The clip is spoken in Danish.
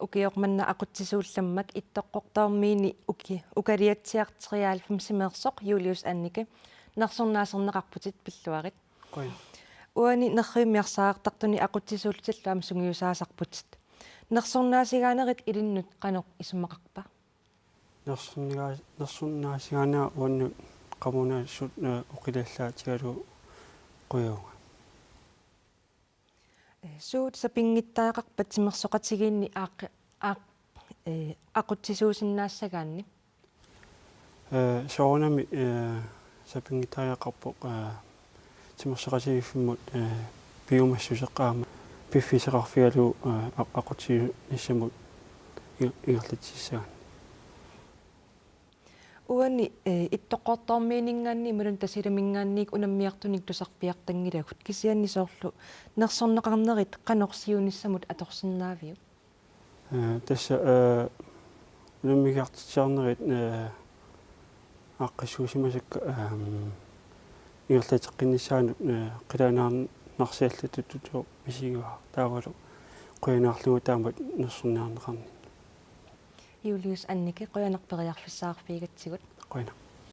ukiormanna aqutsisuullammak ittoqqortaarmiini ukaliatsiarteriaalfum simeersoq Julius Annike narsornaaserneqarputit pilluarit uani nerriimiarsaaqtartuni aqutsisuultallaam sungiusaasarputit nersornaasigaanеrit ilinnut qanoq isumaqarpa nersornaasigaanaa uannu qamunaassut uqilallaatigalu quyoonga suut sapingittaaqarpat simersoqatigiinni aqutsisuusinnaassagaanni soorunami sapingittaaqarpoq simersoqatigiffimut biomassuseqqaama piffiseqarfigalu aqutsinissamut ingerlatissagan uani ittoqqortaarmiiningaanni mulun tasilamingaanniik unammiartunik tusarpiartangilagut kisiannisoorlu nersorneqarnerit qanorsiunissamut atorsinnaaviu tassa unammigaartitsiarnerit aqqissuusimasakka ingerlateqqinnissaanut qilaanaarnarsiallatuttu misigaa taavalu quinaarlugu taamat nersornaarneqarni Julius Annike qoyanarperiarfissaarfiigatsigut qoina